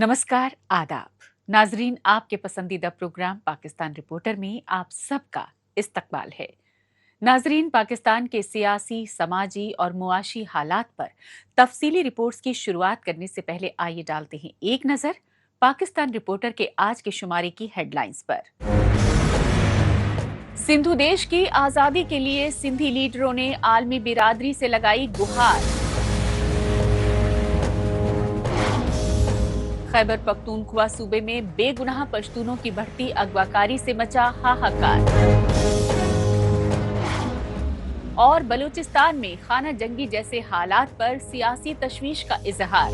नमस्कार, आदाब। नाजरीन, आपके पसंदीदा प्रोग्राम पाकिस्तान रिपोर्टर में आप सबका इस्तकबाल है। नाजरीन, पाकिस्तान के सियासी, समाजी और मुआशी हालात पर तफसीली रिपोर्ट्स की शुरुआत करने से पहले आइए डालते हैं एक नज़र पाकिस्तान रिपोर्टर के आज के शुमारे की हेडलाइंस पर। सिंधु देश की आज़ादी के लिए सिंधी लीडरों ने आलमी बिरादरी से लगाई गुहार। खैबर पख्तूनख्वा सूबे में बेगुनाह पश्तूनों की बढ़ती अगवाकारी से मचा हाहाकार। और बलूचिस्तान में खाना जंगी जैसे हालात पर सियासी तशवीश का इजहार।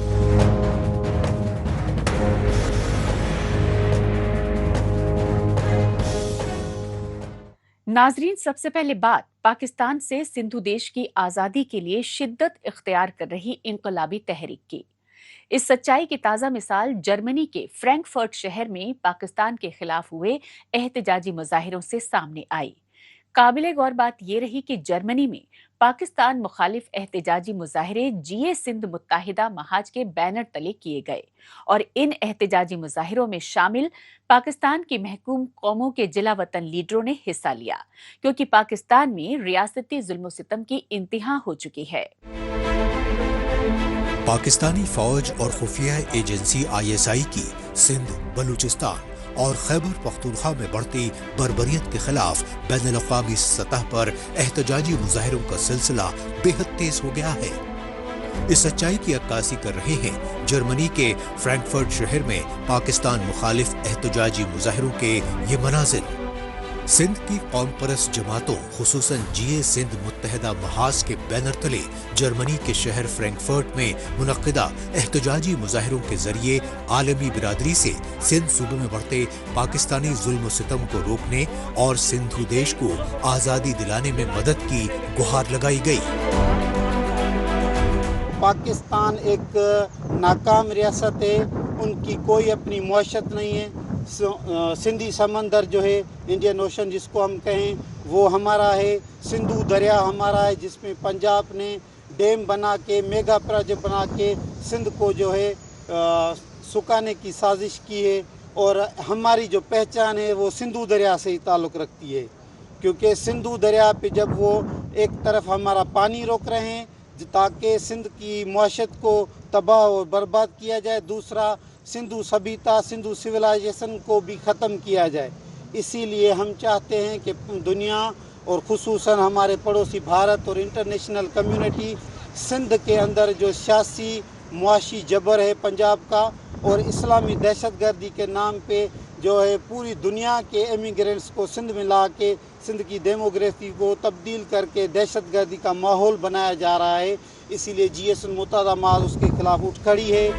नाजरीन, सबसे पहले बात पाकिस्तान से सिंधु देश की आज़ादी के लिए शिद्दत इख्तियार कर रही इनकलाबी तहरीक की। इस सच्चाई की ताज़ा मिसाल जर्मनी के फ्रैंकफर्ट शहर में पाकिस्तान के खिलाफ हुए एहतजाजी मुजाहिरों से सामने आई। काबिले गौर बात यह रही कि जर्मनी में पाकिस्तान मुखालिफ एहतजाजी मुजाहिरे जीए सिंध मुत्ताहिदा महाज के बैनर तले किए गए और इन एहतजाजी मुजाहिरों में शामिल पाकिस्तान की महकूम कौमों के जिला वतन लीडरों ने हिस्सा लिया, क्योंकि पाकिस्तान में रियासती जुल्म सितम की इंतहा हो चुकी है। पाकिस्तानी फौज और खुफिया एजेंसी ISI की सिंध, बलूचिस्तान और खैबर पख्तूनख्वा में बढ़ती बर्बरियत के खिलाफ बैनुल-अक़वामी सतह पर एहतजाजी मुजाहिरों का सिलसिला बेहद तेज हो गया है। इस सच्चाई की अक्कासी कर रहे हैं जर्मनी के फ्रैंकफर्ट शहर में पाकिस्तान मुखालिफ एहतजाजी मुजाहिरों के ये मनाजिर। सिंध की कौम परस्त जमातों खुसूसन जीए सिंध मुत्तहिदा महाज के बैनर तले जर्मनी के शहर फ्रैंकफर्ट में मुनक्किदा एहतजाजी मुजाहिरों के जरिए आलमी बिरादरी से सिंध सूबे में बढ़ते पाकिस्तानी जुल्म सितम को रोकने और सिंधु देश को आज़ादी दिलाने में मदद की गुहार लगाई गई। पाकिस्तान एक नाकाम रियासत है, उनकी कोई अपनी मुआशत नहीं है। सिंधी समंदर जो है, इंडियन ओशन जिसको हम कहें, वो हमारा है। सिंधु दरिया हमारा है, जिसमें पंजाब ने डैम बना के, मेगा प्रोजेक्ट बना के सिंध को जो है सुखाने की साजिश की है। और हमारी जो पहचान है वो सिंधु दरिया से ही ताल्लुक़ रखती है, क्योंकि सिंधु दरिया पे जब वो एक तरफ हमारा पानी रोक रहे हैं ताकि सिंध की मुआशत को तबाह और बर्बाद किया जाए, दूसरा सिंधु सभ्यता, सिंधु सिविलाइजेशन को भी ख़त्म किया जाए। इसीलिए हम चाहते हैं कि दुनिया और ख़ुसूसन हमारे पड़ोसी भारत और इंटरनेशनल कम्युनिटी सिंध के अंदर जो सियासी मुआशी जबर है पंजाब का और इस्लामी दहशतगर्दी के नाम पे जो है पूरी दुनिया के इमिग्रेंट्स को सिंध में ला के सिंध की डेमोग्राफी को तब्दील करके दहशतगर्दी का माहौल बनाया जा रहा है। इसीलिए जीए सिंध मुत्तहिदा महाज उसके खिलाफ उठ खड़ी है।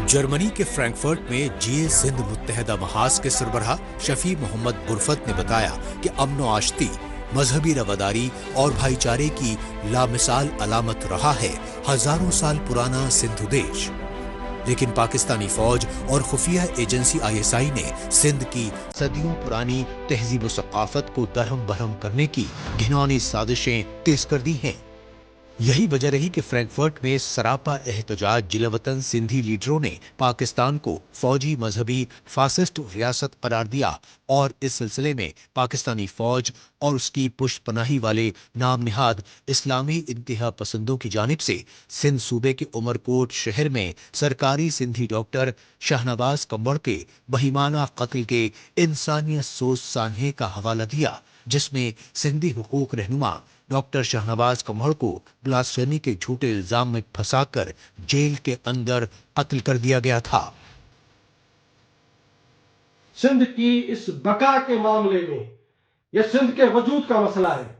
जर्मनी के फ्रैंकफर्ट में जीए सिंध मुत्तहिदा महाज के सरबराह शफी मोहम्मद बुरफत ने बताया कि अमन आश्ती, मजहबी रवादारी और भाईचारे की लामिसाल अलामत रहा है हजारों साल पुराना सिंधु देश। लेकिन पाकिस्तानी फौज और खुफिया एजेंसी ISI ने सिंध की सदियों पुरानी तहजीब व सकाफत को दरहम बरहम करने की घिनौनी साजिशें तेज कर दी हैं। यही वजह रही कि फ्रैंकफर्ट में सरापा एहतजाज जिलावतन सिंधी लीडरों ने पाकिस्तान को फौजी मजहबी फासिस्ट रियासत करार दिया और इस सिलसिले में पाकिस्तानी फौज और उसकी पुष्ट पनाही वाले नाम निहाद इस्लामी इंतहा पसंदों की जानिब से सिंध सूबे के उमरकोट शहर में सरकारी सिंधी डॉक्टर शाहनवाज कंवर के बहिमाना कत्ल के इंसानियत सोच सान्हे का हवाला दिया, जिसमें सिंधी हुकूक रहनुमा डॉक्टर शाहनवाज कंवर को ब्लास्फेमी के झूठे इल्जाम में फंसाकर जेल के अंदर कत्ल कर दिया गया था। सिंध की इस बका के मामले में यह सिंध के वजूद का मसला है।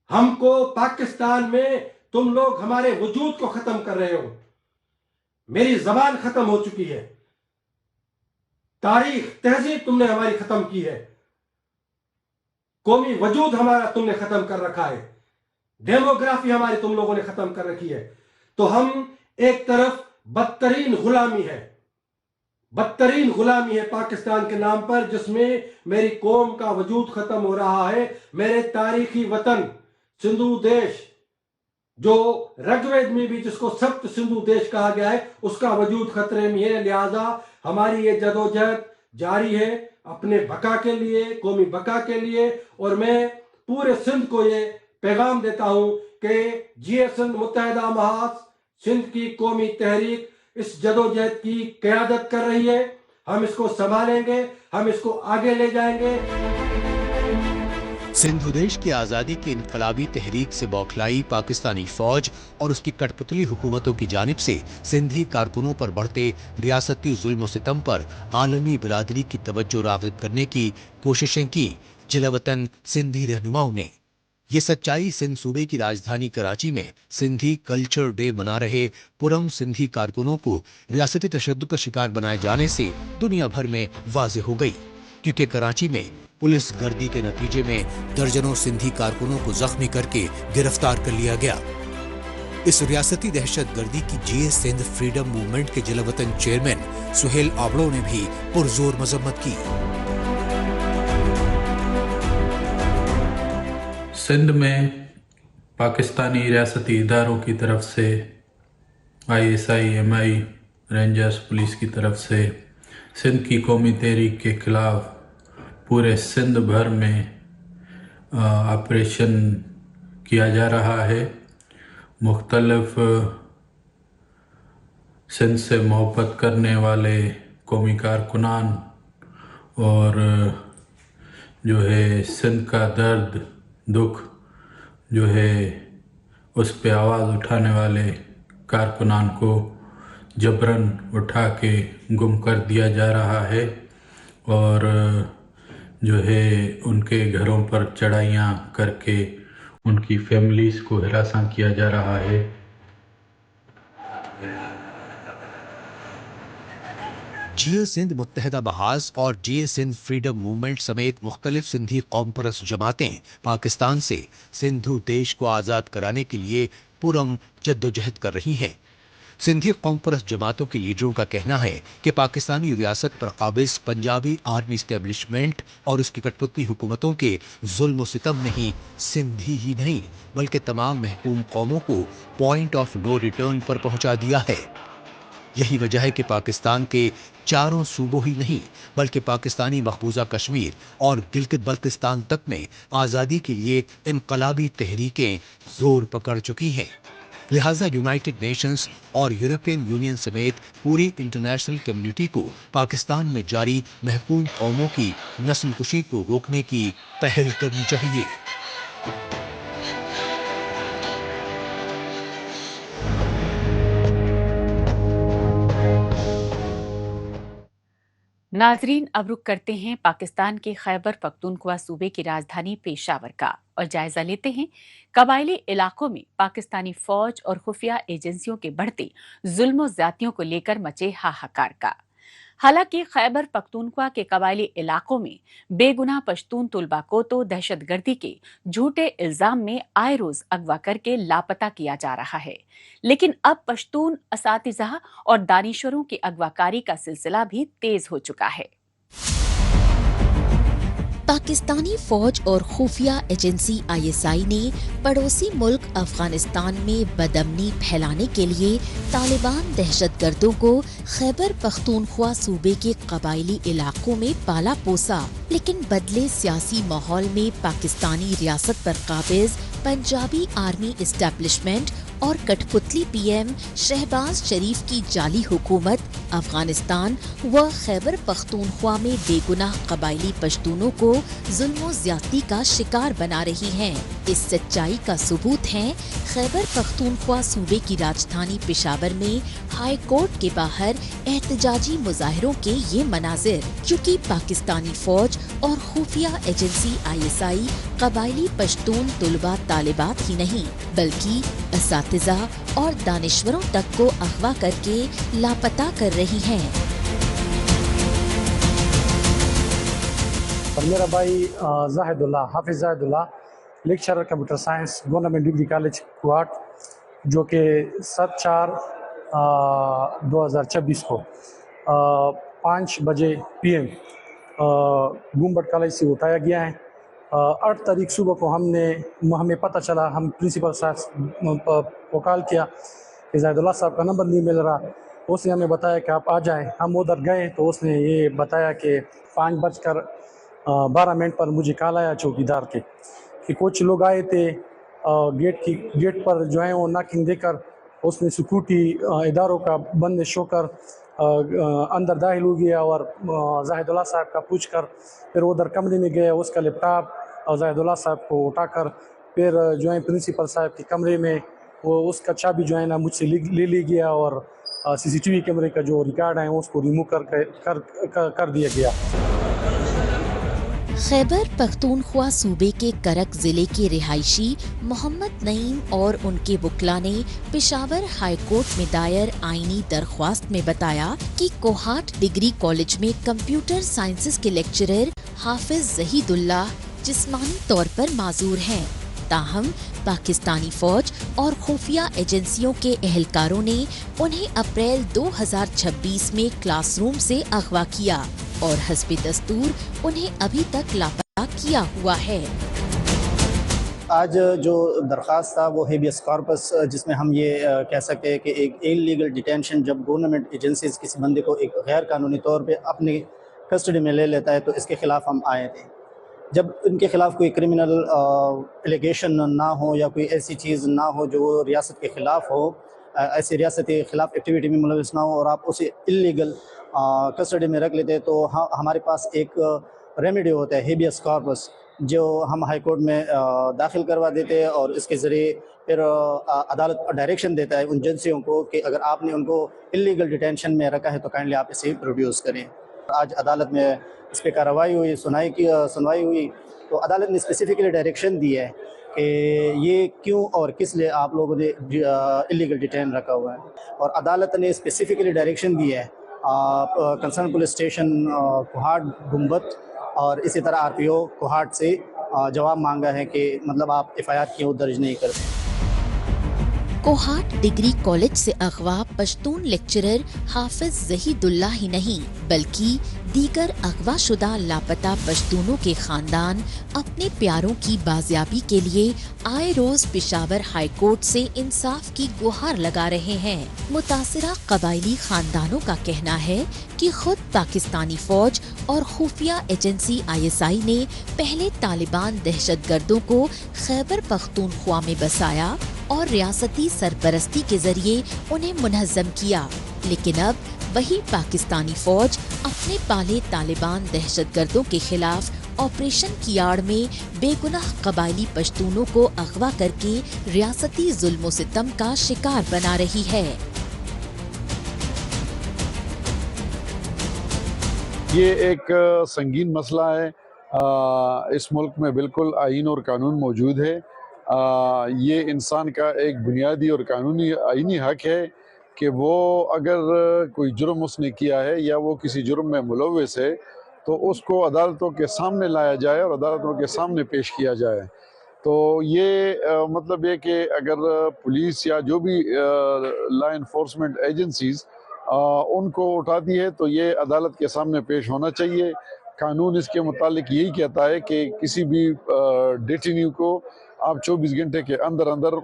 हमको पाकिस्तान में तुम लोग हमारे वजूद को खत्म कर रहे हो। मेरी जबान खत्म हो चुकी है, तारीख तहजीब तुमने हमारी खत्म की है, कौमी वजूद हमारा तुमने खत्म कर रखा है, डेमोग्राफी हमारी तुम लोगों ने खत्म कर रखी है। तो हम एक तरफ बदतरीन गुलामी है पाकिस्तान के नाम पर, जिसमें मेरी कौम का वजूद खत्म हो रहा है, मेरे तारीखी वतन सिंधु देश जो ऋग्वेद में भी जिसको सप्त सिंधु देश कहा गया है उसका वजूद खतरे में है। लिहाजा हमारी ये जदोजहद जारी है अपने बका के लिए, कौमी बका के लिए। और मैं पूरे सिंध को ये पैगाम देता हूँ कि जिए सिंध मुत्तहदा महाज, सिंध की कौमी तहरीक इस जदोजहद की क़यादत कर रही है। हम इसको संभालेंगे, हम इसको आगे ले जाएंगे। सिंधु देश की आज़ादी की इनकलाबी तहरीक से बौखलाई पाकिस्तानी फौज और उसकी कठपुतली हुकूमतों की जानिब से सिंधी कारकुनों पर बढ़ते रियासती जुल्म और सितम पर आलमी बिरादरी की तवज्जो राग़िब करने की कोशिशें की जिलावतन सिंधी रहनुमाओं ने। ये सच्चाई सिंध सूबे की राजधानी कराची में सिंधी कल्चर डे मना रहे पुरम सिंधी कारकुनों को रियासती तशद्दुद का शिकार बनाए जाने से दुनिया भर में वाज़ेह हो गई, क्योंकि कराची में पुलिस गर्दी के नतीजे में दर्जनों सिंधी कारकुनों को जख्मी करके गिरफ्तार कर लिया गया। इस रियासती दहशत गर्दी की जीए सिंध फ्रीडम मूवमेंट के जिलावतन चेयरमैन सुहेल आबड़ो ने भी पुरजोर मजम्मत की। सिंध में पाकिस्तानी रियासती इदारों की तरफ से ISI, MI, रेंजर्स पुलिस की तरफ से सिंध की कौमी तहरीक के खिलाफ पूरे सिंध भर में ऑपरेशन किया जा रहा है। मुख्तलिफ सिंध से मोहब्बत करने वाले कौमी कारकुनान और जो है सिंध का दर्द दुख जो है उस पे आवाज़ उठाने वाले कारकुनान को जबरन उठा के गुम कर दिया जा रहा है और जो है उनके घरों पर चढ़ाइयाँ करके उनकी फैमिलीज़ को हरासा किया जा रहा है। जिए सिंध मुत्तहदा बहास और जिए सिंध फ्रीडम मूवमेंट समेत मुख्तलिफ सिंधी कौम परस्त जमातें पाकिस्तान से सिंधु देश को आज़ाद कराने के लिए पुरम जद्दोजहद कर रही हैं। सिंधी कौम परस्त जमातों के लीडरों का कहना है कि पाकिस्तानी रियासत पर काबिज पंजाबी आर्मी इस्टेब्लिशमेंट और उसकी कठपुतली हुकूमतों के जुल्म सितम ने ही सिंधी ही नहीं बल्कि तमाम महकूम कौमों को पॉइंट ऑफ नो रिटर्न पर पहुंचा दिया है। यही वजह है कि पाकिस्तान के चारों सूबों ही नहीं बल्कि पाकिस्तानी मकबूजा कश्मीर और गिलगित बल्तिस्तान तक में आज़ादी के लिए इनकलाबी तहरीकें जोर पकड़ चुकी हैं। लिहाजा यूनाइटेड नेशंस और यूरोपियन यूनियन समेत पूरी इंटरनेशनल कम्युनिटी को पाकिस्तान में जारी महकूम कौमों की नस्लकुशी को रोकने की पहल करनी चाहिए। नाजरीन, अब रुख करते हैं पाकिस्तान के खैबर पख्तूनख्वा सूबे की राजधानी पेशावर का और जायजा लेते हैं कबायली इलाकों में पाकिस्तानी फौज और खुफिया एजेंसियों के बढ़ते जुल्म ज्यादतियों को लेकर मचे हाहाकार का। हालांकि खैबर पख्तूनख्वा के कबायली इलाकों में बेगुनाह पश्तून तुलबा को तो दहशतगर्दी के झूठे इल्जाम में आए रोज अगवा करके लापता किया जा रहा है, लेकिन अब पश्तून असातिज़ा और दानिशवरों की अगवाकारी का सिलसिला भी तेज हो चुका है। पाकिस्तानी फौज और खुफिया एजेंसी ISI ने पड़ोसी मुल्क अफगानिस्तान में बदअमनी फैलाने के लिए तालिबान दहशतगर्दों को खैबर पख्तूनख्वा सूबे के कबायली इलाकों में पाला पोसा, लेकिन बदले सियासी माहौल में पाकिस्तानी रियासत पर काबिज पंजाबी आर्मी इस्टेब्लिशमेंट और कठपुतली PM शहबाज शरीफ की जाली हुकूमत अफगानिस्तान व खैबर पख्तूनख्वा में बेगुनाह कबायली पश्तूनों को जुल्म ज्यादती का शिकार बना रही हैं। इस सच्चाई का सबूत है खैबर पख्तूनख्वा सूबे की राजधानी पेशावर में हाई कोर्ट के बाहर एहतजाजी मुजाहिरों के ये मनाजिर, क्योंकि पाकिस्तानी फौज और खुफिया एजेंसी ISI कबायली पश्तून तुलबा तालिबात ही नहीं बल्कि असातिज़ा और दानिशवरों तक को अगवा करके लापता कर रही हैं। मेरा भाई Zahidullah Hafiz Zahidullah lecturer computer science government degree college Quetta, जो कि 7/4/2026 को 5 बजे PM गुम्बद कॉलेज से उठाया गया है 8 तारीख सुबह को हमें पता चला, हम प्रिंसिपल साहब को कॉल किया कि ज़ाहिदुल्लाह साहब का नंबर नहीं मिल रहा। उसने हमें बताया कि आप आ जाएं। हम उधर गए तो उसने ये बताया कि 5:12 पर मुझे कॉल आया चौकीदार के कि कुछ लोग आए थे, गेट पर जो है वो नाकिंग देकर उसने सिक्योरिटी इदारों का बंदिश होकर अंदर दाखिल हो गया और ज़ाहिदुल्लाह साहब का पूछ कर फिर उधर कमरे में गया। उसका लैपटॉप और ज़ाहिदुल्लाह साहब को उठाकर फिर जो है प्रिंसिपल साहब के कमरे में वो उसका चाबी जो है ना मुझसे ले ली गया और CCTV कैमरे का जो रिकॉर्ड है उसको रिमूव कर दिया गया। खैबर पख्तूनख्वा सूबे के करक जिले के रिहायशी मोहम्मद नईम और उनके वकला ने पेशावर हाई कोर्ट में दायर आईनी दरख्वास्त में बताया कि कोहाट डिग्री कॉलेज में कंप्यूटर साइंसेज के लेक्चरर हाफिज जहीदुल्लाह जिस्मानी तौर पर माजूर हैं। ताहम पाकिस्तानी फौज और खुफिया एजेंसियों के एहलकारों ने उन्हें अप्रैल 2026 में क्लासरूम से अगवा किया और हस्बे दस्तूर उन्हें अभी तक लापता किया हुआ है। आज जो दरख्वास्त था वो हेबियस कॉर्पस, जिसमें हम ये कह सकते हैं कि एक इलीगल डिटेंशन जब गवर्नमेंट एजेंसीज किसी बंदे को एक गैर कानूनी तौर पे अपनी कस्टडी में ले लेता है तो इसके ख़िलाफ़ हम आए थे। जब इनके ख़िलाफ़ कोई क्रिमिनल एलिगेशन ना हो या कोई ऐसी चीज़ ना हो जो रियासत के ख़िलाफ़ हो, ऐसी रियासत के ख़िलाफ़ एक्टिविटी में मुलविस ना हो और आप उसे इलीगल कस्टडी में रख लेते हैं, तो हमारे पास एक रेमेडी होता है हेबियस कॉर्पस, जो हम हाई कोर्ट में दाखिल करवा देते हैं और इसके ज़रिए फिर अदालत डायरेक्शन देता है उन एजेंसियों को कि अगर आपने उनको इलीगल डिटेंशन में रखा है तो काइंडली आप इसे प्रोड्यूस करें। आज अदालत में इस पर कार्रवाई हुई, सुनवाई हुई, तो अदालत ने स्पेसिफिकली डायरेक्शन दी है कि ये क्यों और किस लिए आप लोगों ने इलीगल डिटेन रखा हुआ है, और अदालत ने स्पेसिफिकली डायरेक्शन दी है कंसर्न पुलिस स्टेशन कोहाट गुम्बत और इसी तरह RPO कोहाट से जवाब मांगा है कि मतलब आप FIR क्यों दर्ज नहीं करते। कोहाट डिग्री कॉलेज से अगवा पश्तून लेक्चरर हाफिज जहीदुल्लाह ही नहीं बल्कि दीगर अगवा शुदा लापता पश्तूनों के खानदान अपने प्यारों की बाजियाबी के लिए आए रोज पेशावर हाई कोर्ट से इंसाफ की गुहार लगा रहे हैं। मुतासिरा कबायली खानदानों का कहना है कि खुद पाकिस्तानी फौज और खुफिया एजेंसी ISI ने पहले तालिबान दहशतगर्दों को खैबर पख्तूनख्वा में बसाया और रियासती सरपरस्ती के जरिए उन्हें मुनज़्ज़म किया, लेकिन अब वही पाकिस्तानी फौज अपने पाले तालिबान दहशतगर्दों के खिलाफ ऑपरेशन की आड़ में बेगुनाह कबायली पश्तूनों को अगवा करके रियासती जुल्म सितम का शिकार बना रही है। ये एक संगीन मसला है। इस मुल्क में बिल्कुल आईन और कानून मौजूद है। ये इंसान का एक बुनियादी और कानूनी आईनी हक है कि वो अगर कोई जुर्म उसने किया है या वो किसी जुर्म में मुलव्विस है तो उसको अदालतों के सामने लाया जाए और अदालतों के सामने पेश किया जाए। तो ये मतलब ये कि अगर पुलिस या जो भी लॉ इन्फोर्समेंट एजेंसीज उनको उठाती है तो ये अदालत के सामने पेश होना चाहिए। कानून इसके मुतालिक यही कहता है कि किसी भी डिटेन्यू को आप 24 घंटे के अंदर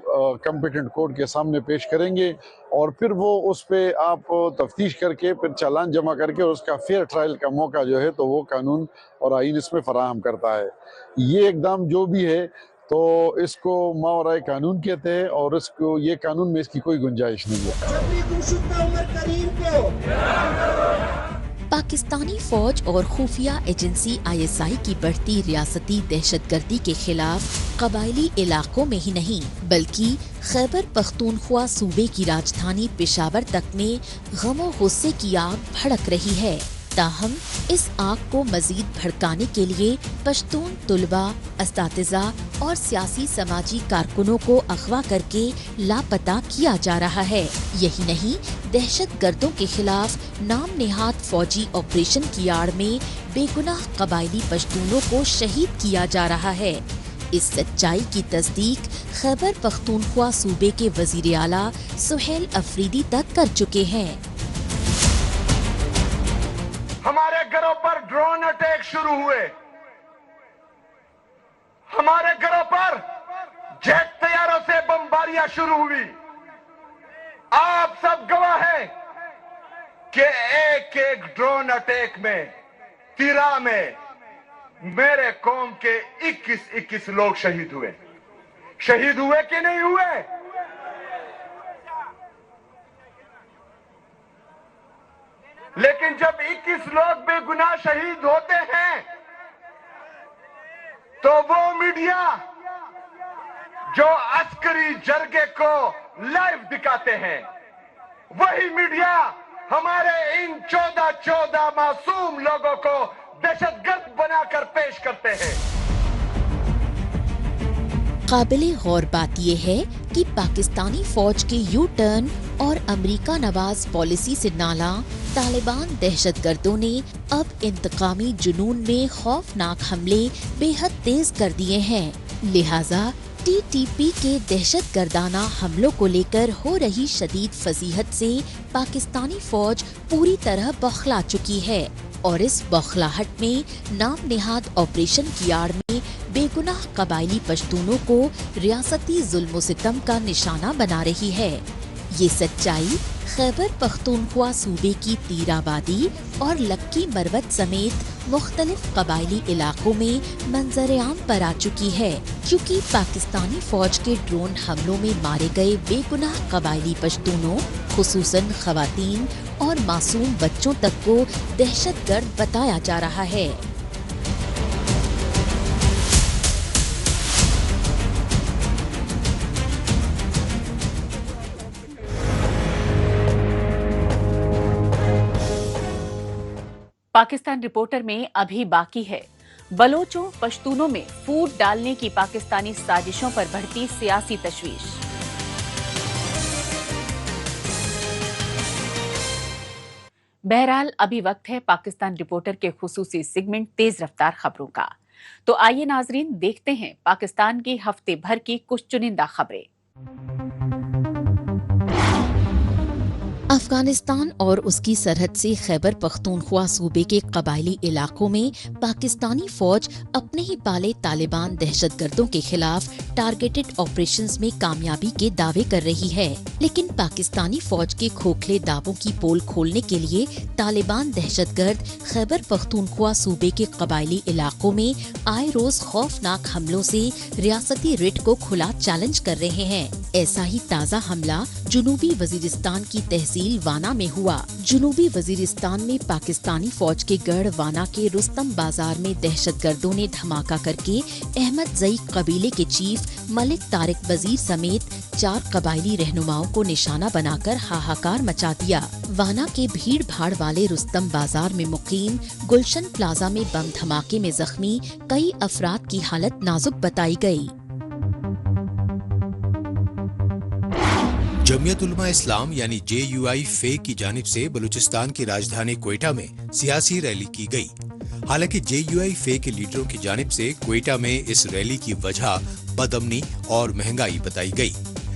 कॉम्पिटेंट कोर्ट के सामने पेश करेंगे और फिर वो उस पे आप तफ्तीश करके फिर चालान जमा करके और उसका फेयर ट्रायल का मौका जो है तो वो कानून और आईन इसमें फराहम करता है। ये इक़दाम जो भी है तो इसको मावराए कानून कहते हैं और इसको ये कानून में इसकी कोई गुंजाइश नहीं है। पाकिस्तानी फौज और खुफिया एजेंसी ISI की बढ़ती रियासती दहशतगर्दी के खिलाफ कबायली इलाकों में ही नहीं बल्कि खैबर पख्तूनख्वा सूबे की राजधानी पेशावर तक में गमो गुस्से की आग भड़क रही है। ताहम इस आग को मजीद भड़काने के लिए पश्तून तुलबा, अस्तातिज़ा और सियासी समाजी कारकुनों को अगवा करके लापता किया जा रहा है। यही नहीं, दहशत गर्दों के खिलाफ नाम नेहाद फौजी ऑपरेशन की आड़ में बेगुनाह कबायली पश्तूनों को शहीद किया जा रहा है। इस सच्चाई की तस्दीक खैबर पख्तूनख्वा सूबे के वजीर आला सुहेल अफरीदी तक कर चुके हैं। हमारे घरों पर ड्रोन अटैक शुरू हुए, हमारे घरों पर जेट तैयारों से बमबारियां शुरू हुई। आप सब गवाह हैं कि एक एक ड्रोन अटैक में, तिरा में मेरे कौम के 21 लोग शहीद हुए। शहीद हुए कि नहीं हुए? लेकिन जब 21 लोग बेगुनाह शहीद होते हैं तो वो मीडिया जो अस्करी जरगे को लाइव दिखाते हैं, वही मीडिया हमारे इन 14 मासूम लोगों को दहशतगर्द बनाकर पेश करते हैं। काबिले गौर बात यह है कि पाकिस्तानी फौज के यू टर्न और अमेरिका नवाज पॉलिसी से नाला तालिबान दहशतगर्दों ने अब इंतकामी जुनून में खौफनाक हमले बेहद तेज कर दिए हैं। लिहाजा TTP के दहशतगर्दाना हमलों को लेकर हो रही शदीद फजीहत से पाकिस्तानी फौज पूरी तरह बौखला चुकी है और इस बौखलाहट में नाम नेहाद ऑपरेशन की आड़ में बेगुनाह कबायली पश्तूनों को रियासती जुल्म सितम का निशाना बना रही है। ये सच्चाई खैबर पख्तूनख्वा सूबे की तीराबादी और लक्की मरवत समेत मुख्तलिफ कबायली इलाकों में मंजर-ए-आम पर आ चुकी है, क्योंकि पाकिस्तानी फौज के ड्रोन हमलों में मारे गए बेगुनाह कबायली पश्तूनों, खुसूसन खवातीन और मासूम बच्चों तक को दहशतगर्द बताया जा रहा है। पाकिस्तान रिपोर्टर में अभी बाकी है बलोचों पश्तूनों में फूट डालने की पाकिस्तानी साजिशों पर बढ़ती सियासी तशवीश। बहरहाल अभी वक्त है पाकिस्तान रिपोर्टर के खुसूसी सेगमेंट तेज रफ्तार खबरों का। तो आइए नाजरीन देखते हैं पाकिस्तान की हफ्ते भर की कुछ चुनिंदा खबरें। अफगानिस्तान और उसकी सरहद से खैबर पख्तूनख्वा सूबे के कबायली इलाकों में पाकिस्तानी फौज अपने ही पाले तालिबान दहशतगर्दों के खिलाफ टारगेटेड ऑपरेशंस में कामयाबी के दावे कर रही है, लेकिन पाकिस्तानी फौज के खोखले दावों की पोल खोलने के लिए तालिबान दहशतगर्द खैबर पख्तूनख्वा सूबे के कबायली इलाकों में आए रोज खौफनाक हमलों से रियासती रिट को खुला चैलेंज कर रहे हैं। ऐसा ही ताज़ा हमला जुनूबी वजीरिस्तान की तहसील वाना में हुआ। जुनूबी वजीरिस्तान में पाकिस्तानी फौज के गढ़ वाना के रुस्तम बाजार में दहशतगर्दों ने धमाका करके अहमद जई कबीले के चीफ मलिक तारिक वजीर समेत 4 कबायली रहनुमाओं को निशाना बनाकर हाहाकार मचा दिया। वाना के भीड़ भाड़ वाले रुस्तम बाजार में मुकीम गुलशन प्लाजा में बम धमाके में जख्मी कई अफराद की हालत नाजुक बताई गई। जमियत उलमा इस्लाम यानी JUI फे की जानिब से बलूचिस्तान की राजधानी क्वेटा में सियासी रैली की गई। हालांकि JUI फे के लीडरों की जानिब से क्वेटा में इस रैली की वजह बदअमनी और महंगाई बताई गई,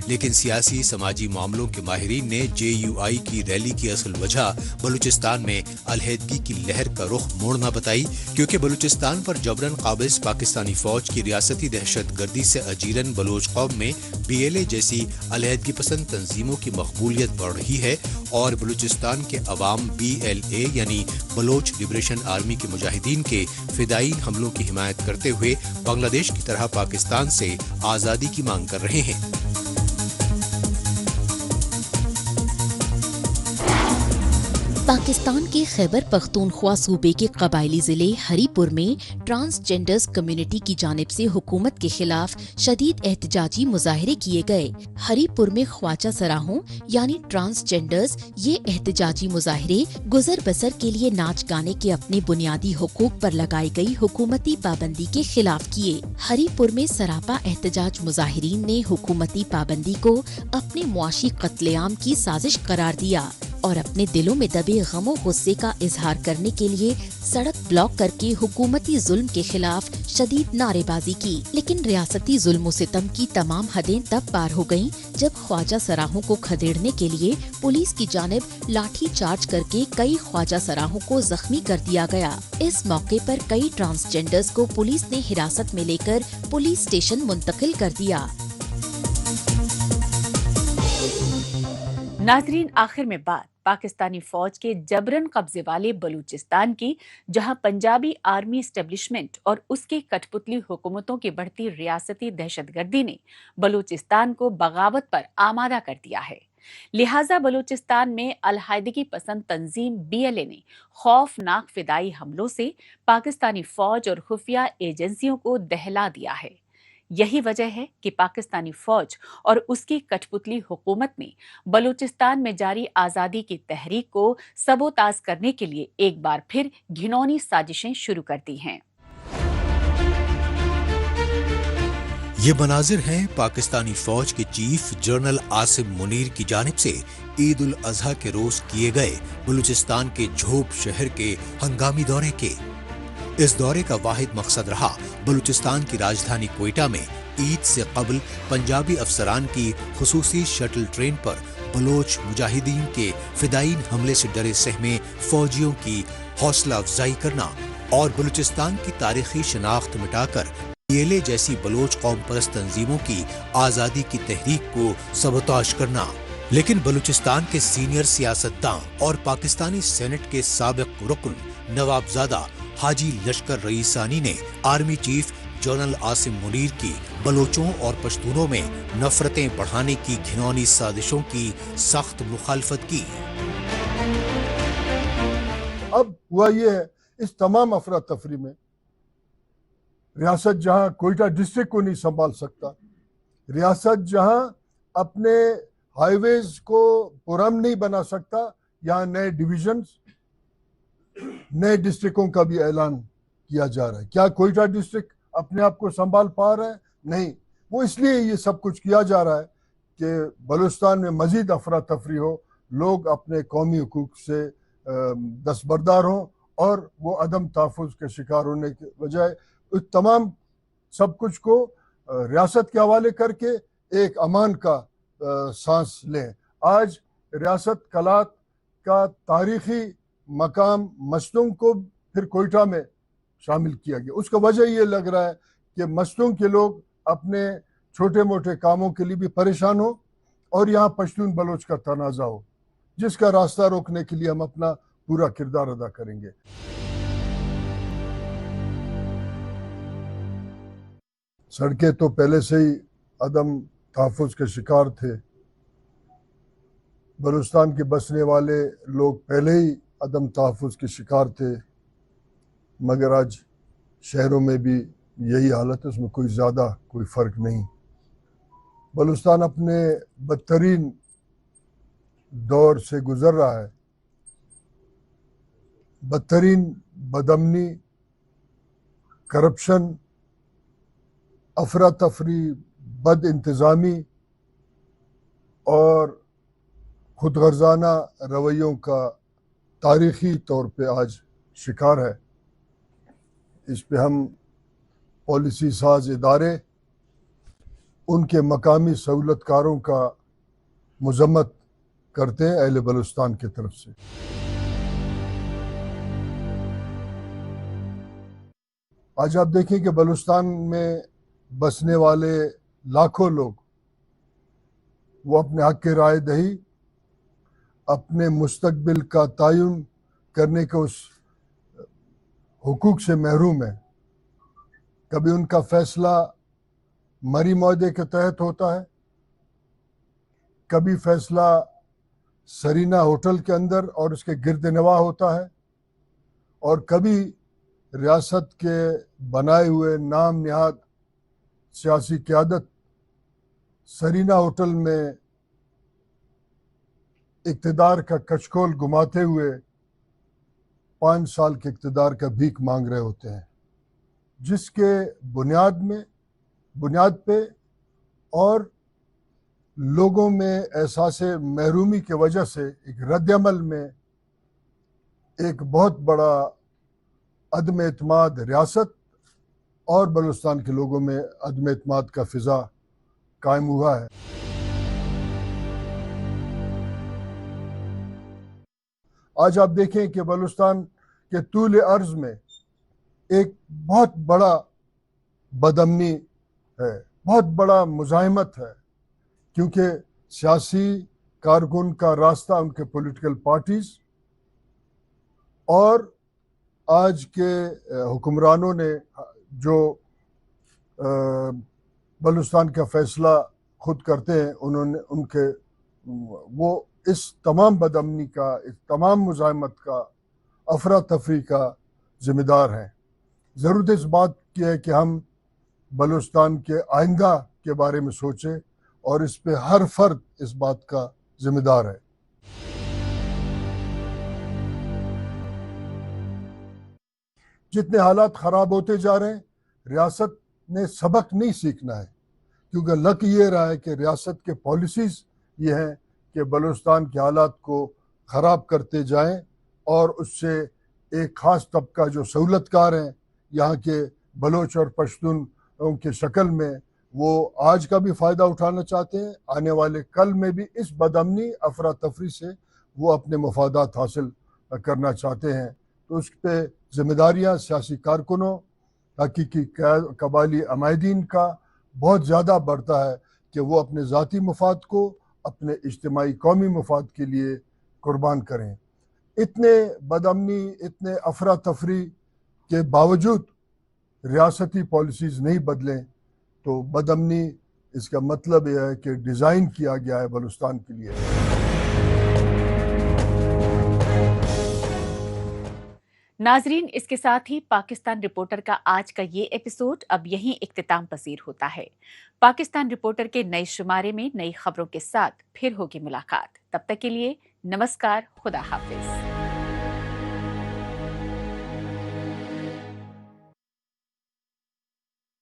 लेकिन सियासी समाजी मामलों के माहिरीन ने JUI की रैली की असल वजह बलूचिस्तान में अलहदगी की लहर का रुख मोड़ना बताई, क्योंकि बलूचिस्तान पर जबरन काबिज पाकिस्तानी फौज की रियासती दहशत गर्दी से अजीरन बलोच कौम में BLA जैसी अलहदगी पसंद तंजीमों की मकबूलियत बढ़ रही है और बलूचिस्तान के अवाम BLA यानी बलोच लिबरेशन आर्मी के मुजाहिदीन के फिदायीन हमलों की हिमायत करते हुए बांग्लादेश की तरह पाकिस्तान से आज़ादी की मांग कर रहे हैं। पाकिस्तान के खैबर पख्तूनख्वा सूबे के कबायली जिले हरीपुर में ट्रांसजेंडर्स कम्युनिटी की जानिब से हुकूमत के खिलाफ शदीद एहतजाजी मुजाहरे किए गए। हरीपुर में ख्वाजा सराहों यानी ट्रांसजेंडर्स ये एहतजाजी मुजाहरे गुजर बसर के लिए नाच गाने के अपने बुनियादी हुकूक पर लगाई गई हुकूमती पाबंदी के खिलाफ किए। हरीपुर में सरापा एहतजाज मुजाहिरीन ने हुकूमती पाबंदी को अपने मुआशी कत्लेआम की साजिश करार दिया और अपने दिलों में दबे गमो गुस्से का इजहार करने के लिए सड़क ब्लॉक करके हुकूमती जुल्म के खिलाफ शदीद नारेबाजी की। लेकिन रियासती जुल्म सितम की तमाम हदें तब पार हो गयीं जब ख्वाजा सराहों को खदेड़ने के लिए पुलिस की जानिब लाठी चार्ज करके कई ख्वाजा सराहों को जख्मी कर दिया गया। इस मौके पर कई ट्रांसजेंडर्स को पुलिस ने हिरासत में लेकर पुलिस स्टेशन मुंतकिल कर दिया। नाजरीन, आखिर में बात पाकिस्तानी फौज के जबरन कब्जे वाले बलूचिस्तान की, जहां पंजाबी आर्मी एस्टेब्लिशमेंट और उसकी कठपुतली हुकूमतों की बढ़ती रियासती दहशतगर्दी ने बलूचिस्तान को बगावत पर आमादा कर दिया है। लिहाजा बलूचिस्तान में अलहायदगी पसंद तंजीम BLA ने खौफनाक फिदाई हमलों से पाकिस्तानी फौज और खुफिया एजेंसियों को दहला दिया है। यही वजह है कि पाकिस्तानी फौज और उसकी कठपुतली हुकूमत ने बलूचिस्तान में जारी आज़ादी की तहरीक को सबोताज करने के लिए एक बार फिर घिनौनी साजिशें शुरू कर दी हैं। ये मनाजिर हैं पाकिस्तानी फौज के चीफ जनरल आसिम मुनीर की जानिब से ईद उल अजहा के रोज किए गए बलूचिस्तान के झोप शहर के हंगामी दौरे के। इस दौरे का वाहिद मकसद रहा बलूचिस्तान की राजधानी कोयटा में ईद से कबल पंजाबी अफसरान की खुसूसी शटल ट्रेन पर बलोच मुजाहिदीन के फिदायीन हमले से डरे सहमे फौजियों की हौसला अफजाई करना और बलूचिस्तान की तारीखी शनाख्त मिटाकर BLA जैसी बलोच कौम परस्त तंजीमों की आज़ादी की तहरीक को सबोताज करना। लेकिन बलूचिस्तान के सीनियर सियासतदान और पाकिस्तानी सेनेट के साबिक रुकन नवाबजादा हाजी लश्कर रईसानी ने army chief general Asim Munir की बलोचों और पश्तूनों में नफरतें बढ़ाने की घिनौनी साजिशों की सख्त मुखालफत की। अब हुआ ये है, इस तमाम अफरा तफरी में रियासत जहां कोयटा डिस्ट्रिक्ट को नहीं संभाल सकता, रियासत जहां अपने हाईवेज को पुरम नहीं बना सकता, यहाँ नए डिविजन्स नए डिस्ट्रिक्टों का भी ऐलान किया जा रहा है। क्या कोयटा डिस्ट्रिक्ट अपने आप को संभाल पा रहा है? नहीं। वो इसलिए ये सब कुछ किया जा रहा है कि बलूचिस्तान में मजीद अफरा तफरी हो, लोग अपने कौमी हुकूक से दस्तबरदार हों और वो अदम तहफ़्फ़ुज़ के शिकार होने के बजाय उस तमाम सब कुछ को रियासत के हवाले करके एक अमान का सांस लें। आज रियासत कलात का तारीखी मकाम मस्तूंग को फिर कोयटा में शामिल किया गया। उसका वजह ये लग रहा है कि मस्तूंग के लोग अपने छोटे मोटे कामों के लिए भी परेशान हो और यहाँ पश्तून बलोच का तनाज़ा हो, जिसका रास्ता रोकने के लिए हम अपना पूरा किरदार अदा करेंगे। सड़कें तो पहले से ही अदम तहफ़्फ़ुज़ के शिकार थे, बलूचिस्तान के बसने वाले लोग पहले ही अदम तहफ़्फ़ुज़ के शिकार थे, मगर आज शहरों में भी यही हालत है, उसमें कोई फ़र्क नहीं। बलूचिस्तान अपने बदतरीन दौर से गुज़र रहा है। बदतरीन बदअमनी, करप्शन, अफरा तफरी, बद इंतज़ामी और खुदगर्जाना रवैयों का तारीख़ी तौर पे आज शिकार है। इस पे हम पॉलिसी साज इदारे, उनके मकामी सहूलतकारों का मज़म्मत करते हैं अहले बलूचिस्तान की तरफ से। आज आप देखें कि बलूचिस्तान में बसने वाले लाखों लोग वो अपने हक की राय दही, अपने मुस्तकबिल का तयन करने के उस हुकूक से महरूम है। कभी उनका फैसला मरी मौदे के तहत होता है, कभी फैसला सरीना होटल के अंदर और उसके गिरद नवा होता है, और कभी रियासत के बनाए हुए नाम निहाद सियासी क़यादत सरीना होटल में इक़्तिदार का कचकोल घुमाते हुए 5 साल के इक़्तिदार का भीख मांग रहे होते हैं, जिसके बुनियाद पे और लोगों में एहसास महरूमी की वजह से एक रद्दअमल में एक बहुत बड़ा अदम एतमाद रियासत और बलूचिस्तान के लोगों में अदम एतमाद का फिजा कायम हुआ है। आज आप देखें कि बलूचिस्तान के तूल अर्ज में एक बहुत बड़ा बदअमनी है, बहुत बड़ा मुज़ाहिमत है, क्योंकि सियासी कारकुन का रास्ता उनके पॉलिटिकल पार्टीज़ और आज के हुक्मरानों ने जो बलूचिस्तान का फ़ैसला खुद करते हैं, उन्होंने उनके वो इस तमाम बदअमनी का, इस तमाम मुज़ाहिमत का, अफरा तफरी का ज़िम्मेदार हैं। ज़रूरत इस बात की है कि हम बलूचिस्तान के आइंदा के बारे में सोचें और इस पे हर फर्द इस बात का ज़िम्मेदार है। जितने हालात ख़राब होते जा रहे हैं, रियासत ने सबक नहीं सीखना है, क्योंकि लक ये रहा है कि रियासत के पॉलिसीज़ ये हैं कि बलूचिस्तान के हालात को ख़राब करते जाएं और उससे एक ख़ास तबका जो सहूलतकार हैं यहाँ के बलोच और पश्तून की शक्ल में, वो आज का भी फ़ायदा उठाना चाहते हैं, आने वाले कल में भी इस बदअमनी अफरा तफरी से वो अपने मफादात हासिल करना चाहते हैं। तो उस पर ज़िम्मेदारियाँ सियासी कारकुनों, हकीकी कबायली अमायदीन का बहुत ज़्यादा बढ़ता है कि वो अपने ज़ाती मफाद को अपने इज्तिमाई कौमी मफाद के लिए कुर्बान करें। इतने बदअमनी, इतने अफरा तफरी के बावजूद रियासती पॉलिसीज़ नहीं बदलें तो बदअमनी, इसका मतलब यह है कि डिज़ाइन किया गया है बलूचिस्तान के लिए। नाजरीन, इसके साथ ही पाकिस्तान रिपोर्टर का आज का ये एपिसोड अब यहीं इख्तिताम पसीर होता है। पाकिस्तान रिपोर्टर के नए शुमारे में नई खबरों के साथ फिर होगी मुलाकात। तब तक के लिए नमस्कार, खुदा हाफिज।